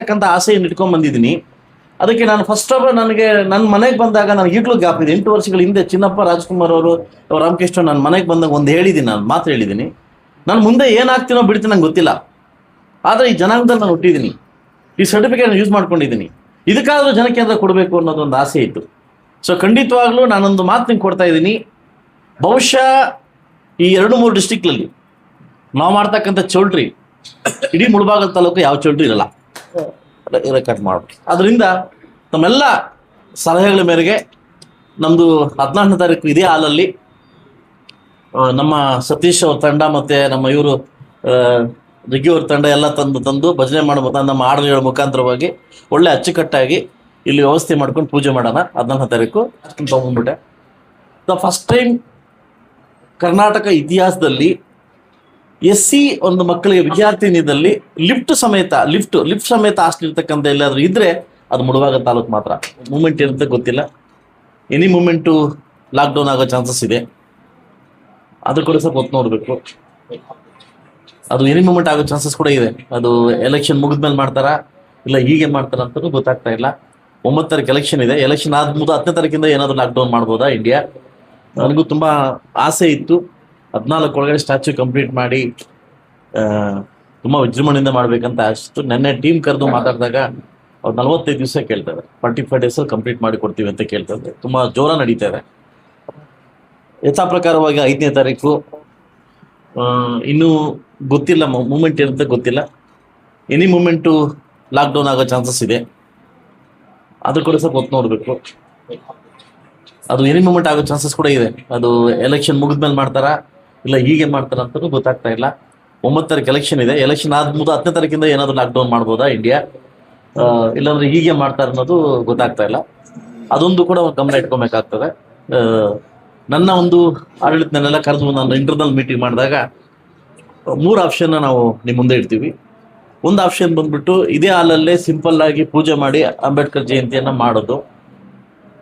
ಯಾಕಂತ ಆಸೆಯನ್ನು ಇಟ್ಕೊಂಡ್ ಬಂದಿದ್ದೀನಿ. ಅದಕ್ಕೆ ನಾನು ಫಸ್ಟ್ ಆಫ್ ಆಲ್ ನನಗೆ ನನ್ನ ಮನೆಗೆ ಬಂದಾಗ ನನಗೆ ಈಗಲೂ ಗ್ಯಾಪ್ ಇದೆ. 8 ವರ್ಷಗಳ ಹಿಂದೆ ಚಿನ್ನಪ್ಪ ರಾಜ್ಕುಮಾರ್ ಅವರು ರಾಮಕೃಷ್ಣ ನನ್ನ ಮನೆಗೆ ಬಂದಾಗ ಒಂದು ಹೇಳಿದ್ದೀನಿ, ನಾನು ಮಾತು ಹೇಳಿದ್ದೀನಿ. ನಾನು ಮುಂದೆ ಏನಾಗ್ತೀನೋ ಬಿಡ್ತೀನಿ ನಂಗೆ ಗೊತ್ತಿಲ್ಲ, ಆದರೆ ಈ ಜನಾಂಗದಲ್ಲಿ ನಾನು ಹುಟ್ಟಿದ್ದೀನಿ, ಈ ಸರ್ಟಿಫಿಕೇಟ್ ಯೂಸ್ ಮಾಡ್ಕೊಂಡಿದ್ದೀನಿ. ಇದಕ್ಕಾದ್ರೂ ಜನಕ್ಕೆ ಅಂತ ಕೊಡಬೇಕು ಅನ್ನೋದೊಂದು ಆಸೆ ಇತ್ತು. ಸೊ ಖಂಡಿತವಾಗ್ಲೂ ನಾನೊಂದು ಮಾತು ನಿಂಗೆ ಕೊಡ್ತಾ ಇದ್ದೀನಿ. ಬಹುಶಃ ಈ 2-3 ಡಿಸ್ಟಿಕ್ನಲ್ಲಿ ನಾವು ಮಾಡ್ತಕ್ಕಂಥ ಚೌಲ್ಟ್ರಿ ಇಡೀ ಮುಳಬಾಗಲ್ ತಾಲೂಕು ಯಾವ ಚೌಲ್ಟ್ರಿ ಇರಲ್ಲ, ರೆಕಾರ್ಡ್ ಮಾಡ್ಬೇಕು. ಅದರಿಂದ ತಮ್ಮೆಲ್ಲ ಸಲಹೆಗಳ ಮೇರೆಗೆ ನಮ್ಮದು 14ನೇ ತಾರೀಕು ಇದೇ ಹಾಲಲ್ಲಿ ನಮ್ಮ ಸತೀಶ್ ಅವ್ರ ತಂಡ ಮತ್ತು ನಮ್ಮ ಇವರು ರಿಗ್ಗಿ ಅವ್ರ ತಂಡ ಎಲ್ಲ ತಂದು ಭಜನೆ ಮಾಡೋ ನಮ್ಮ ಹಾಡುಗಳ ಮುಖಾಂತರವಾಗಿ ಒಳ್ಳೆ ಅಚ್ಚುಕಟ್ಟಾಗಿ ಇಲ್ಲಿ ವ್ಯವಸ್ಥೆ ಮಾಡ್ಕೊಂಡು ಪೂಜೆ ಮಾಡೋಣ. 14ನೇ ತಾರೀಕು ತೊಗೊಂಡ್ಬಿಟ್ಟೆ. ದ ಫಸ್ಟ್ ಟೈಮ್ ಕರ್ನಾಟಕ ಇತಿಹಾಸದಲ್ಲಿ SC ಒಂದು ಮಕ್ಕಳಿಗೆ ವಿದ್ಯಾರ್ಥಿನಿಯಲ್ಲಿ ಲಿಫ್ಟ್ ಸಮೇತ ಹಾಸ್ಟೆಲ್ ಇರ್ತಕ್ಕಂಥ ಎಲ್ಲಾದ್ರೂ ಇದ್ರೆ ಅದು ಮುಳಬಾಗಲ್ ತಾಲೂಕು ಮಾತ್ರ. ಮೂಮೆಂಟ್ ಇರುತ್ತೆ ಗೊತ್ತಿಲ್ಲ, ಎನಿ ಮೂಮೆಂಟು ಲಾಕ್ಡೌನ್ ಆಗೋ ಚಾನ್ಸಸ್ ಇದೆ. ಅದು ಕೂಡ ಸ್ವಲ್ಪ ಹೊತ್ತು ನೋಡಬೇಕು. ಅದು ಎನಿ ಮೂಮೆಂಟ್ ಆಗೋ ಚಾನ್ಸಸ್ ಕೂಡ ಇದೆ. ಅದು ಎಲೆಕ್ಷನ್ ಮುಗಿದ್ಮೇಲೆ ಮಾಡ್ತಾರಾ ಇಲ್ಲ ಹೀಗೆ ಮಾಡ್ತಾರ ಅಂತಲೂ ಗೊತ್ತಾಗ್ತಾ ಇಲ್ಲ. 9 ತಾರೀಕು ಎಲೆಕ್ಷನ್ ಇದೆ. ಎಲೆಕ್ಷನ್ ಆದ 10ನೇ ತಾರೀಕಿಂದ ಏನಾದರೂ ಲಾಕ್ಡೌನ್ ಮಾಡ್ಬೋದಾ ಇಂಡಿಯಾ? ನನಗೂ ತುಂಬ ಆಸೆ ಇತ್ತು 14 ಒಳಗಡೆ ಸ್ಟ್ಯಾಚ್ಯೂ ಕಂಪ್ಲೀಟ್ ಮಾಡಿ ತುಂಬ ವಿಜೃಂಭಣೆಯಿಂದ ಮಾಡ್ಬೇಕಂತ ಅಷ್ಟು. ನೆನ್ನೆ ಟೀಮ್ ಕರೆದು ಮಾತಾಡಿದಾಗ ಅವ್ರು 45 ದಿವಸ ಕೇಳ್ತಾರೆ, 45 ಡೇಸಲ್ಲಿ ಕಂಪ್ಲೀಟ್ ಮಾಡಿ ಕೊಡ್ತೀವಿ ಅಂತ ಕೇಳ್ತಾರೆ. ತುಂಬ ಜೋರ ನಡೀತಾ ಇದೆ. ಯಥಾ ಪ್ರಕಾರವಾಗಿ 5ನೇ ತಾರೀಕು ಇನ್ನೂ ಗೊತ್ತಿಲ್ಲ, ಮೂಮೆಂಟ್ ಇರುತ್ತೆ ಗೊತ್ತಿಲ್ಲ, ಎನಿ ಮೂಮೆಂಟು ಲಾಕ್ಡೌನ್ ಆಗೋ ಚಾನ್ಸಸ್ ಇದೆ. ಅದು ಕೂಡ ಸ್ವಲ್ಪ ಹೊತ್ತು ನೋಡಬೇಕು. ಅದು ಎನಿ ಮೂಮೆಂಟ್ ಆಗೋ ಚಾನ್ಸಸ್ ಕೂಡ ಇದೆ. ಅದು ಎಲೆಕ್ಷನ್ ಮುಗಿದ್ಮೇಲೆ ಮಾಡ್ತಾರಾ ಇಲ್ಲ ಹೀಗೆ ಮಾಡ್ತಾರ ಅಂತಲೂ ಗೊತ್ತಾಗ್ತಾ ಇಲ್ಲ. 9 ತಾರೀಕು ಎಲೆಕ್ಷನ್ ಇದೆ. ಎಲೆಕ್ಷನ್ ಆದ 10ನೇ ತಾರೀಕಿಂದ ಏನಾದರೂ ಲಾಕ್ಡೌನ್ ಮಾಡ್ಬೋದಾ ಇಂಡಿಯಾ, ಇಲ್ಲಾಂದ್ರೆ ಹೀಗೆ ಮಾಡ್ತಾರೆ ಅನ್ನೋದು ಗೊತ್ತಾಗ್ತಾ ಇಲ್ಲ. ಅದೊಂದು ಕೂಡ ಗಮನ ಇಟ್ಕೊಬೇಕಾಗ್ತದೆ. ನನ್ನ ಒಂದು ಆಡಳಿತನೆಲ್ಲ ಕರೆದು ನಾನು ಇಂಟರ್ನಲ್ ಮೀಟಿಂಗ್ ಮಾಡಿದಾಗ 3 ಆಪ್ಷನ್ನ ನಾವು ನಿಮ್ಮ ಮುಂದೆ ಇಡ್ತೀವಿ. ಒಂದು ಆಪ್ಷನ್ ಬಂದ್ಬಿಟ್ಟು ಇದೇ ಹಾಲಲ್ಲೇ ಸಿಂಪಲ್ ಆಗಿ ಪೂಜೆ ಮಾಡಿ ಅಂಬೇಡ್ಕರ್ ಜಯಂತಿಯನ್ನು ಮಾಡೋದು.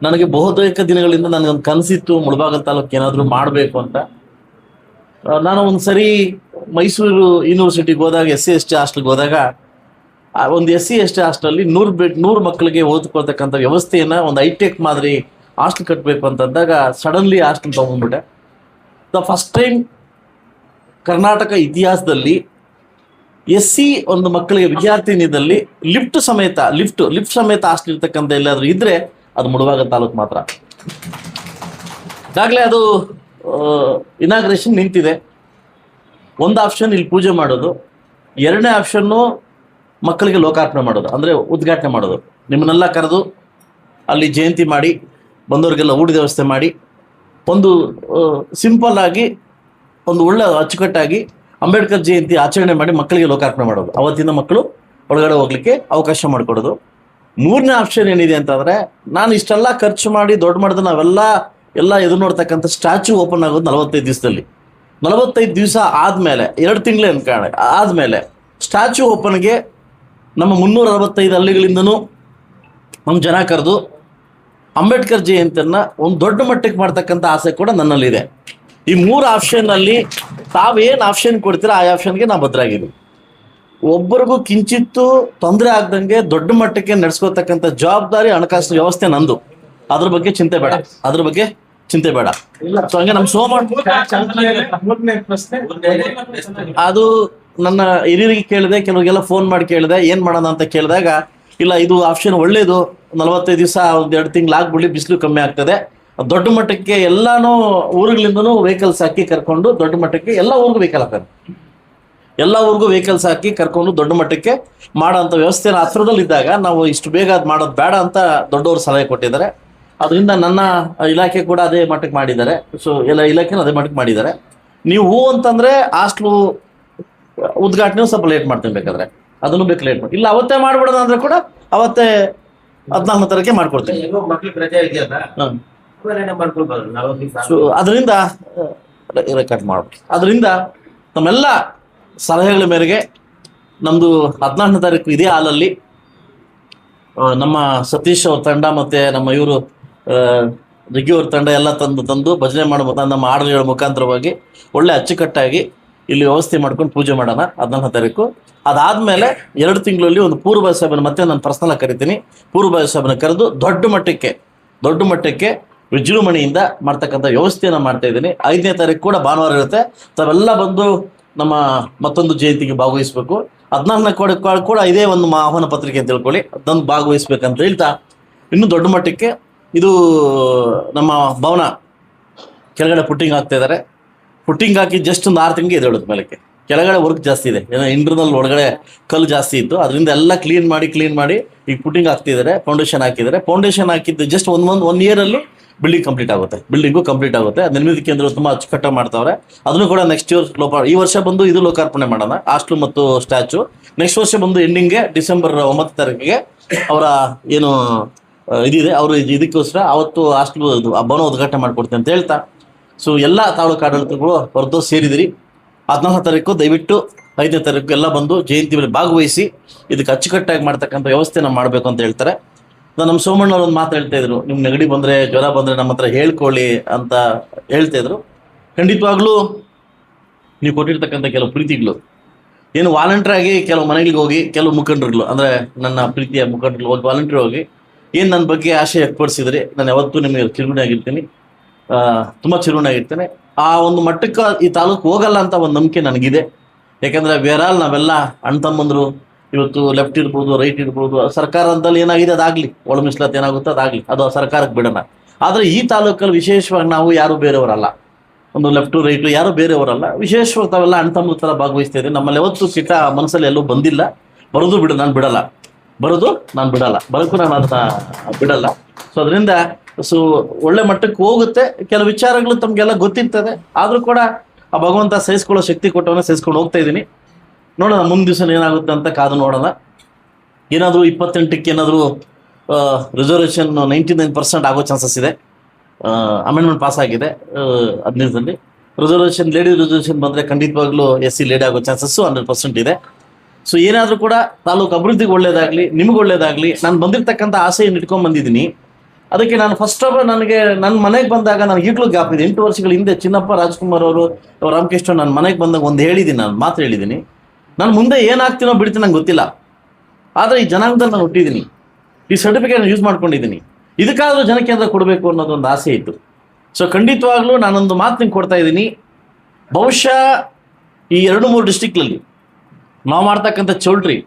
ನನಗೆ ಬಹುತೇಕ ದಿನಗಳಿಂದ ನನಗೊಂದು ಕನಸಿತ್ತು ಮುಳಬಾಗಲ್ ತಾಲೂಕು ಏನಾದರೂ ಮಾಡಬೇಕು ಅಂತ. ನಾನು ಒಂದು ಸರಿ ಮೈಸೂರು ಯೂನಿವರ್ಸಿಟಿಗೆ ಹೋದಾಗ SC/ST ಹಾಸ್ಟೆಲ್ಗೆ ಹೋದಾಗ ಒಂದು SC/ST ಹಾಸ್ಟೆಲಲ್ಲಿ 100 ಮಕ್ಕಳಿಗೆ ಓದ್ಕೊಳ್ತಕ್ಕಂಥ ವ್ಯವಸ್ಥೆಯನ್ನು ಒಂದು ಹೈಟೆಕ್ ಮಾದರಿ ಹಾಸ್ಟೆಲ್ ಕಟ್ಟಬೇಕು ಅಂತಂದಾಗ ಸಡನ್ಲಿ ಹಾಸ್ಟೆಲ್ ತೊಗೊಂಡ್ಬಿಟ್ಟೆ. ದ ಫಸ್ಟ್ ಟೈಮ್ ಕರ್ನಾಟಕ ಇತಿಹಾಸದಲ್ಲಿ SC ಒಂದು ಮಕ್ಕಳಿಗೆ ವಿದ್ಯಾರ್ಥಿನಿಯಲ್ಲಿ ಲಿಫ್ಟ್ ಸಮೇತ ಹಾಸ್ಟೆಲ್ ಇರ್ತಕ್ಕಂಥ ಎಲ್ಲಾದ್ರೂ ಇದ್ರೆ ಅದು ಮುಳಬಾಗಲ್ ತಾಲೂಕು ಮಾತ್ರ. ಈಗಾಗಲೇ ಅದು ಇನಾಗ್ರೇಷನ್ ನಿಂತಿದೆ. ಒಂದು ಆಪ್ಷನ್ ಇಲ್ಲಿ ಪೂಜೆ ಮಾಡೋದು, 2ನೇ ಆಪ್ಷನ್ನು ಮಕ್ಕಳಿಗೆ ಲೋಕಾರ್ಪಣೆ ಮಾಡೋದು, ಅಂದರೆ ಉದ್ಘಾಟನೆ ಮಾಡೋದು. ನಿಮ್ಮನ್ನೆಲ್ಲ ಕರೆದು ಅಲ್ಲಿ ಜಯಂತಿ ಮಾಡಿ ಬಂದವರಿಗೆಲ್ಲ ಊಟದ ವ್ಯವಸ್ಥೆ ಮಾಡಿ ಒಂದು ಸಿಂಪಲ್ ಆಗಿ ಒಂದು ಒಳ್ಳೆ ಅಚ್ಚುಕಟ್ಟಾಗಿ ಅಂಬೇಡ್ಕರ್ ಜಯಂತಿ ಆಚರಣೆ ಮಾಡಿ ಮಕ್ಕಳಿಗೆ ಲೋಕಾರ್ಪಣೆ ಮಾಡೋದು. ಅವತ್ತಿನ ಮಕ್ಕಳು ಒಳಗಡೆ ಹೋಗ್ಲಿಕ್ಕೆ ಅವಕಾಶ ಮಾಡಿಕೊಡೋದು. 3ನೇ ಆಪ್ಷನ್ ಏನಿದೆ ಅಂತಂದರೆ, ನಾನು ಇಷ್ಟೆಲ್ಲ ಖರ್ಚು ಮಾಡಿ ದೊಡ್ಡ ಮಾಡಿದ ನಾವೆಲ್ಲ ಎದುರು ನೋಡ್ತಕ್ಕಂಥ ಸ್ಟ್ಯಾಚ್ಯೂ ಓಪನ್ ಆಗೋದು 45 ದಿವಸದಲ್ಲಿ. 45 ದಿವಸ ಆದಮೇಲೆ 2 ತಿಂಗಳೇ ಅನ್ಕಾಣೆ ಆದಮೇಲೆ ಸ್ಟ್ಯಾಚ್ಯೂ ಓಪನ್ಗೆ ನಮ್ಮ 365 ಹಳ್ಳಿಗಳಿಂದನೂ ನಮ್ಮ ಜನ ಕರೆದು ಅಂಬೇಡ್ಕರ್ ಜಯಂತಿಯನ್ನು ಒಂದು ದೊಡ್ಡ ಮಟ್ಟಕ್ಕೆ ಮಾಡ್ತಕ್ಕಂಥ ಆಸೆ ಕೂಡ ನನ್ನಲ್ಲಿದೆ. ಈ 3 ಆಪ್ಷನ್ನಲ್ಲಿ ತಾವೇನು ಆಪ್ಷನ್ ಕೊಡ್ತೀರಾ ಆ ಆಪ್ಷನ್ಗೆ ನಾವು ಬದ್ಧರಾಗಿದ್ದೀವಿ. ಒಬ್ಬರಿಗೂ ಕಿಂಚಿತ್ತು ತೊಂದರೆ ಆಗ್ದಂಗೆ ದೊಡ್ಡ ಮಟ್ಟಕ್ಕೆ ನಡೆಸ್ಕೋತಕ್ಕಂಥ ಜವಾಬ್ದಾರಿ ಹಣಕಾಸು ವ್ಯವಸ್ಥೆ ನಂದು. ಅದ್ರ ಬಗ್ಗೆ ಚಿಂತೆ ಬೇಡ. ಸೊ ಹಂಗೆ ನಮ್ಮ ಅದು ನನ್ನ ಹಿರಿಯರಿಗೆ ಕೇಳಿದೆ, ಕೆಲವರಿಗೆಲ್ಲ ಫೋನ್ ಮಾಡಿ ಕೇಳಿದೆ ಏನು ಮಾಡೋಣ ಅಂತ ಕೇಳಿದಾಗ, ಇಲ್ಲ ಇದು ಆಪ್ಷನ್ ಒಳ್ಳೇದು, 45 ದಿವಸ 1-2 ತಿಂಗಳು ಆಗ್ಬಿಡ್ಲಿ, ಬಿಸಿಲು ಕಮ್ಮಿ ಆಗ್ತದೆ, ದೊಡ್ಡ ಮಟ್ಟಕ್ಕೆ ಎಲ್ಲಾನು ಊರುಗಳಿಂದನೂ ವೆಹಿಕಲ್ಸ್ ಹಾಕಿ ಕರ್ಕೊಂಡು ದೊಡ್ಡ ಮಟ್ಟಕ್ಕೆ ಎಲ್ಲ ಊರಿಗೂ ವೆಹಿಕಲ್ಸ್ ಹಾಕಿ ಕರ್ಕೊಂಡು ದೊಡ್ಡ ಮಟ್ಟಕ್ಕೆ ಮಾಡೋ ಅಂಥ ವ್ಯವಸ್ಥೆನ ಹತ್ರದಲ್ಲಿದ್ದಾಗ ನಾವು ಇಷ್ಟು ಬೇಗ ಅದು ಮಾಡೋದು ಬೇಡ ಅಂತ ದೊಡ್ಡವರು ಸಲಹೆ ಕೊಟ್ಟಿದ್ದಾರೆ. ಅದರಿಂದ ನನ್ನ ಇಲಾಖೆ ಕೂಡ ಅದೇ ಮಟ್ಟಕ್ಕೆ ಮಾಡಿದ್ದಾರೆ. ಸೊ ಎಲ್ಲ ಇಲಾಖೆನೂ ಅದೇ ಮಟ್ಟಕ್ಕೆ ಮಾಡಿದ್ದಾರೆ. ನೀವು ಹೂ ಅಂತಂದರೆ ಹಾಸ್ಟ್ಲು ಉದ್ಘಾಟನೆ ಸ್ವಲ್ಪ ಲೇಟ್ ಮಾಡ್ತೀನಿ, ಬೇಕಾದ್ರೆ ಅದನ್ನು ಬೇಕು ಲೇಟ್ ಮಾಡಿ, ಇಲ್ಲ ಅವತ್ತೇ ಮಾಡ್ಬಿಡೋಣ ಅಂದರೆ ಕೂಡ ಅವತ್ತೇ 14ನೇ ತಾರೀಕೆ ಮಾಡ್ಕೊಡ್ತೀನಿ. ಸೊ ಅದರಿಂದ ರೆಕಾರ್ಡ್ ಮಾಡ್ಬೇಕು. ಅದರಿಂದ ತಮ್ಮೆಲ್ಲ ಸಲಹೆಗಳ ಮೇರೆಗೆ ನಮ್ಮದು 14ನೇ ತಾರೀಕು ಇದೇ ಹಾಲಲ್ಲಿ ನಮ್ಮ ಸತೀಶ್ ಅವ್ರ ತಂಡ ಮತ್ತು ನಮ್ಮ ಇವರು ರಿಗ್ಗಿ ಅವ್ರ ತಂಡ ಎಲ್ಲ ತಂದು ಭಜನೆ ಮಾಡೋ ನಮ್ಮ ಹಾಡುಗಳ ಮುಖಾಂತರವಾಗಿ ಒಳ್ಳೆ ಅಚ್ಚುಕಟ್ಟಾಗಿ ಇಲ್ಲಿ ವ್ಯವಸ್ಥೆ ಮಾಡ್ಕೊಂಡು ಪೂಜೆ ಮಾಡೋಣ 14ನೇ ತಾರೀಕು. ಅದಾದ್ಮೇಲೆ 2 ತಿಂಗಳಲ್ಲಿ ಒಂದು ಪೂರ್ವಭಾವಿ ಸಭೆನ ಮತ್ತೆ ನಾನು ಪರ್ಸನಲ್ ಕರಿತೀನಿ. ಪೂರ್ವಭಾವಿ ಸಭೆನ ಕರೆದು ದೊಡ್ಡ ಮಟ್ಟಕ್ಕೆ ವಿಜೃಂಭಣೆಯಿಂದ ಮಾಡ್ತಕ್ಕಂಥ ವ್ಯವಸ್ಥೆಯನ್ನು ಮಾಡ್ತಾ ಇದ್ದೀನಿ. 5ನೇ ತಾರೀಕು ಕೂಡ ಭಾನುವಾರ ಇರುತ್ತೆ. ತಾವೆಲ್ಲ ಬಂದು ನಮ್ಮ ಮತ್ತೊಂದು ಜಯಂತಿಗೆ ಭಾಗವಹಿಸಬೇಕು. 14ನೇ ಕೂಡ ಇದೇ ಒಂದು ಆಹ್ವಾನ ಪತ್ರಿಕೆ ಅಂತ ತಿಳ್ಕೊಳ್ಳಿ, ಅದನ್ನು ಭಾಗವಹಿಸ್ಬೇಕಂತ ಹೇಳ್ತಾ ಇನ್ನೂ ದೊಡ್ಡ ಮಟ್ಟಕ್ಕೆ ಇದು ನಮ್ಮ ಭವನ ಕೆಳಗಡೆ ಪುಟ್ಟಿಂಗ್ ಆಗ್ತಾ ಇದ್ದಾರೆ. ಪುಟ್ಟಿಂಗ್ ಹಾಕಿ ಜಸ್ಟ್ ಒಂದು 6 ತಿಂಗಳಿಗೆ ಎದ್ದೇಳುತ್ತೆ ಮೇಲಕ್ಕೆ. ಕೆಳಗಡೆ ವರ್ಕ್ ಜಾಸ್ತಿ ಇದೆ, ಏನೋ ಇಂಟರ್ನಲ್ ಒಳಗಡೆ ಕಲ್ಲು ಜಾಸ್ತಿ ಇತ್ತು, ಅದರಿಂದ ಎಲ್ಲ ಕ್ಲೀನ್ ಮಾಡಿ ಈಗ ಪುಟ್ಟಿಂಗ್ ಆಗ್ತಿದ್ದಾರೆ. ಫೌಂಡೇಶನ್ ಹಾಕಿದ್ದು ಜಸ್ಟ್ ಒನ್ ಇಯರಲ್ಲಿ ಬಿಲ್ಡಿಂಗು ಕಂಪ್ಲೀಟ್ ಆಗುತ್ತೆ. ಅದು ನಿರ್ಮಿತಿ ಕೇಂದ್ರ ತುಂಬ ಅಚ್ಚುಕಟ್ಟಾಗಿ ಮಾಡ್ತಾವ್ರೆ. ಅದನ್ನು ಕೂಡ ನೆಕ್ಸ್ಟ್ ಇಯರ್ ಈ ವರ್ಷ ಬಂದು ಇದು ಲೋಕಾರ್ಪಣೆ ಮಾಡೋಣ, ಹಾಸ್ಟೆಲ್ ಮತ್ತು ಸ್ಟ್ಯಾಚು. ನೆಕ್ಸ್ಟ್ ವರ್ಷ ಬಂದು ಎಂಡಿಂಗ್ಗೆ ಡಿಸೆಂಬರ್ 9 ತಾರೀಕಿಗೆ ಅವರ ಏನು ಇದಿದೆ ಅವರು ಇದಕ್ಕೋಸ್ಕರ ಅವತ್ತು ಹಾಸ್ಟೆಲ್ ಭವನ ಉದ್ಘಾಟನೆ ಮಾಡಿಕೊಡ್ತೀನಿ ಅಂತ ಹೇಳ್ತಾ, ಸೊ ಎಲ್ಲ ತಾಲೂಕು ಆಡಳಿತಗಳು ಹೊರತು ಸೇರಿದಿರಿ. 14ನೇ ತಾರೀಕು ದಯವಿಟ್ಟು 5ನೇ ತಾರೀಕು ಎಲ್ಲ ಬಂದು ಜಯಂತಿ ಮೇಲೆ ಭಾಗವಹಿಸಿ ಇದಕ್ಕೆ ಅಚ್ಚುಕಟ್ಟಾಗಿ ಮಾಡ್ತಕ್ಕಂಥ ವ್ಯವಸ್ಥೆನ ಮಾಡಬೇಕು ಅಂತ ಹೇಳ್ತಾರೆ. ನಮ್ಮ ಸೋಮಣ್ಣವ್ರು ಒಂದು ಮಾತು ಹೇಳ್ತಾ ಇದ್ರು, ನಿಮ್ಗೆ ನೆಗಡಿ ಬಂದರೆ ಜ್ವರ ಬಂದರೆ ನಮ್ಮ ಹತ್ರ ಹೇಳ್ಕೊಳ್ಳಿ ಅಂತ ಹೇಳ್ತಾ ಇದ್ರು. ಖಂಡಿತವಾಗ್ಲೂ ನೀವು ಕೊಟ್ಟಿರ್ತಕ್ಕಂಥ ಕೆಲವು ಪ್ರೀತಿಗಳು ಏನು ವಾಲಂಟಿಯರ್ ಆಗಿ ಕೆಲವು ಮನೆಗಳಿಗೆ ಹೋಗಿ ಕೆಲವು ಮುಖಂಡರುಗಳು ಅಂದರೆ ನನ್ನ ಪ್ರೀತಿಯ ಮುಖಂಡರು ಹೋಗಿ ವಾಲಂಟಿಯರ್ ಹೋಗಿ ಏನು ನನ್ನ ಬಗ್ಗೆ ಆಶೆ ವ್ಯಕ್ತಪಡಿಸಿದ್ರಿ, ನಾನು ಯಾವತ್ತೂ ನಿಮಗೆ ಚಿರುಗುಣಿಯಾಗಿರ್ತೀನಿ, ತುಂಬ ಚಿರುಗುಣಿಯಾಗಿರ್ತೇನೆ. ಆ ಒಂದು ಮಟ್ಟಕ್ಕೆ ಈ ತಾಲೂಕು ಹೋಗಲ್ಲ ಅಂತ ಒಂದು ನಂಬಿಕೆ ನನಗಿದೆ. ಯಾಕಂದರೆ ಬೇರಾಲ್ ನಾವೆಲ್ಲ ಅಣ್ಣ ತಮ್ಮಂದರು ಇವತ್ತು ಲೆಫ್ಟ್ ಇರ್ಬೋದು, ರೈಟ್ ಇರ್ಬೋದು, ಸರ್ಕಾರದಲ್ಲಿ ಏನಾಗಿದೆ ಅದಾಗಲಿ, ಒಳ ಮೀಸಲಾತಿ ಏನಾಗುತ್ತೋ ಅದಾಗಲಿ, ಅದು ಸರ್ಕಾರಕ್ಕೆ ಬಿಡೋಣ. ಆದರೆ ಈ ತಾಲೂಕಲ್ಲಿ ವಿಶೇಷವಾಗಿ ನಾವು ಯಾರು ಬೇರೆಯವರಲ್ಲ, ಒಂದು ಲೆಫ್ಟು ರೈಟು ಯಾರು ಬೇರೆಯವರಲ್ಲ, ವಿಶೇಷವಾಗಿ ತಾವೆಲ್ಲ ಅಣ್ಣ ತಮ್ಮ ಥರ ಭಾಗವಹಿಸ್ತಾ ಇದ್ದೀವಿ. ನಮ್ಮಲ್ಲಿ ಯಾವತ್ತೂ ಸಿಟ್ಟ ಮನಸ್ಸಲ್ಲಿ ಎಲ್ಲೂ ಬಂದಿಲ್ಲ. ಬರೋದು ನಾನು ಬಿಡಲ್ಲ, ಬರೋಕ್ಕೂ ನಾನು ಅದನ್ನ ಬಿಡಲ್ಲ. ಸೊ ಅದರಿಂದ ಒಳ್ಳೆ ಮಟ್ಟಕ್ಕೆ ಹೋಗುತ್ತೆ. ಕೆಲವು ವಿಚಾರಗಳು ತಮಗೆಲ್ಲ ಗೊತ್ತಿರ್ತದೆ, ಆದರೂ ಕೂಡ ಆ ಭಗವಂತ ಸಹಿಸ್ಕೊಳ್ಳೋ ಶಕ್ತಿ ಕೊಟ್ಟವನ್ನ ಸಹಿಸ್ಕೊಂಡು ಹೋಗ್ತಾ ಇದ್ದೀನಿ. ನೋಡೋಣ ಮುಂದಿನ ದಿವಸ ಏನಾಗುತ್ತೆ ಅಂತ ಕಾದು ನೋಡೋಣ. ಏನಾದರೂ 28ಕ್ಕೆ ಏನಾದರೂ ರಿಸರ್ವೇಷನ್ 99% ಆಗೋ ಚಾನ್ಸಸ್ ಇದೆ. ಅಮೆಂಡ್ಮೆಂಟ್ ಪಾಸ್ ಆಗಿದೆ 15ರಲ್ಲಿ. ಲೇಡಿ ರಿಸರ್ವೇಷನ್ ಬಂದರೆ ಖಂಡಿತವಾಗ್ಲೂ SC ಲೇಡಿ ಆಗೋ ಚಾನ್ಸಸ್ಸು 100% ಇದೆ. ಸೊ ಏನಾದರೂ ಕೂಡ ತಾಲೂಕು ಅಭಿವೃದ್ಧಿಗೆ ಒಳ್ಳೇದಾಗಲಿ, ನಿಮ್ಗೆ ಒಳ್ಳೇದಾಗಲಿ, ನಾನು ಬಂದಿರತಕ್ಕಂಥ ಆಸೆಯನ್ನು ಇಟ್ಕೊಂಡು ಬಂದಿದ್ದೀನಿ. ಅದಕ್ಕೆ ನಾನು ಫಸ್ಟ್ ಆಫ್ ಆಲ್ ನನಗೆ ನನ್ನ ಮನೆಗೆ ಬಂದಾಗ ನನಗೆ ಈಗಲೂ ಗ್ಯಾಪ್ ಇದೆ. 8 ವರ್ಷಗಳ ಹಿಂದೆ ಚಿನ್ನಪ್ಪ ರಾಜ್ಕುಮಾರ್ ಅವರು ರಾಮಕೃಷ್ಣ ನನ್ನ ಮನೆಗೆ ಬಂದಾಗ ಒಂದು ಮಾತು ಹೇಳಿದ್ದೀನಿ. ನಾನು ಮುಂದೆ ಏನಾಗ್ತೀನೋ ಬಿಡ್ತೀನಿ ನಂಗೆ ಗೊತ್ತಿಲ್ಲ, ಆದರೆ ಈ ಜನಾಂಗದಲ್ಲಿ ನಾನು ಹುಟ್ಟಿದ್ದೀನಿ, ಈ ಸರ್ಟಿಫಿಕೇಟ್ ಯೂಸ್ ಮಾಡ್ಕೊಂಡಿದ್ದೀನಿ, ಇದಕ್ಕಾದರೂ ಜನಕೇಂದ್ರ ಕೊಡಬೇಕು ಅನ್ನೋದೊಂದು ಆಸೆ ಇತ್ತು. ಸೊ ಖಂಡಿತವಾಗ್ಲೂ ನಾನೊಂದು ಮಾತು ನಿಂಗೆ ಕೊಡ್ತಾ ಇದ್ದೀನಿ. ಬಹುಶಃ ಈ 2-3 ಡಿಸ್ಟಿಕ್ನಲ್ಲಿ ನಾವು ಮಾಡ್ತಕ್ಕಂಥ ಚೌಲ್ಟ್ರಿ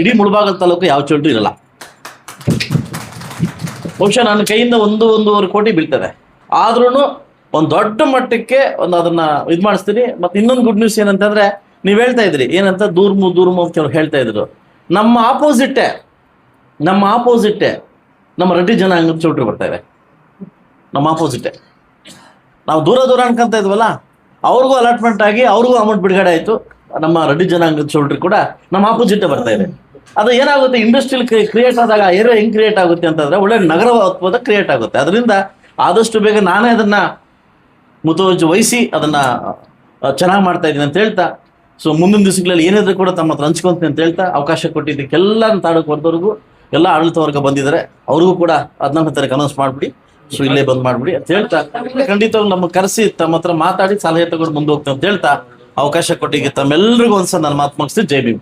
ಇಡೀ ಮುಳಬಾಗಲ್ ತಾಲೂಕು ಯಾವ ಚೌಲ್ಟ್ರಿ ಇರಲ್ಲ. ಬಹುಶಃ ನನ್ನ ಕೈಯಿಂದ 1-1.5 ಕೋಟಿ ಬೀಳ್ತದೆ. ಆದ್ರೂ ಒಂದು ದೊಡ್ಡ ಮಟ್ಟಕ್ಕೆ ಅದನ್ನ ಇದು ಮಾಡಿಸ್ತೀನಿ. ಮತ್ತು ಇನ್ನೊಂದು ಗುಡ್ ನ್ಯೂಸ್ ಏನಂತಂದ್ರೆ, ನೀವು ಹೇಳ್ತಾ ಇದ್ರಿ ಏನಂತ ದೂರ್ಮು ಅಂತ ಕೆಲವು ಹೇಳ್ತಾ ಇದ್ರು. ನಮ್ಮ ಆಪೋಸಿಟ್ಟೇ ನಮ್ಮ ರೆಡ್ಡಿ ಜನಾಂಗದ ಚೌಟ್ರಿ ಬರ್ತಾ ಇದೆ. ನಮ್ಮ ಆಪೋಸಿಟ್ಟೇ ನಾವು ದೂರ ಅನ್ಕೊಂತ ಇದ್ವಲ್ಲ, ಅವ್ರಿಗೂ ಅಲಾಟ್ಮೆಂಟ್ ಆಗಿ ಅವ್ರಿಗೂ ಅಮೌಂಟ್ ಬಿಡುಗಡೆ ಆಯಿತು. ನಮ್ಮ ರೆಡ್ಡಿ ಜನಾಂಗದ ಚೌಟ್ರಿ ಕೂಡ ನಮ್ಮ ಆಪೋಸಿಟ್ಟೇ ಬರ್ತಾ ಇದೆ. ಅದು ಏನಾಗುತ್ತೆ, ಇಂಡಸ್ಟ್ರಿಯಲ್ ಕ್ರಿಯೇಟ್ ಆದಾಗ ಏರಿಯಾ ಹೆಂಗೆ ಕ್ರಿಯೇಟ್ ಆಗುತ್ತೆ ಅಂತಂದ್ರೆ ಒಳ್ಳೆ ನಗರ ಕ್ರಿಯೇಟ್ ಆಗುತ್ತೆ. ಅದರಿಂದ ಆದಷ್ಟು ಬೇಗ ನಾನೇ ಅದನ್ನ ಮುತುವರ್ಜಿ ವಹಿಸಿ ಅದನ್ನ ಚೆನ್ನಾಗಿ ಮಾಡ್ತಾ ಇದ್ದೀನಿ ಅಂತ ಹೇಳ್ತಾ, ಸೊ ಮುಂದಿನ ದಿವಸಗಳಲ್ಲಿ ಏನಿದ್ರು ಕೂಡ ತಮ್ಮ ಹತ್ರ ಹಂಚ್ಕೊಂತೀನಿ ಅಂತ ಹೇಳ್ತಾ, ಅವಕಾಶ ಕೊಟ್ಟಿದ್ದಕ್ಕೆಲ್ಲ ತಾಲೂಕು ವರ್ಗದವ್ರಿಗೂ ಎಲ್ಲ ಆಡಳಿತ ವರ್ಗ ಬಂದಿದ್ದಾರೆ, ಅವ್ರಿಗೂ ಕೂಡ 14ನೇ ತಾರೀಕು ಅನೌನ್ಸ್ ಮಾಡಿಬಿಡಿ, ಸೊ ಇಲ್ಲೇ ಬಂದ್ ಮಾಡಿಬಿಡಿ ಅಂತ ಹೇಳ್ತಾ, ಖಂಡಿತವಾಗಿ ನಮಗೆ ಕರೆಸಿ ತಮ್ಮ ಹತ್ರ ಮಾತಾಡಿ ಸಲಹೆ ತಗೊಂಡು ಮುಂದೆ ಹೋಗ್ತೀನಿ ಅಂತ ಹೇಳ್ತಾ ಅವಕಾಶ ಕೊಟ್ಟಿಗೆ ತಮ್ಮೆಲ್ಲರಿಗೂ ಒಂದ್ಸಲ ನಾನು ಮಾತು ಮುಗಿಸ್ತೀನಿ. ಜೈ ಭೀಮ್.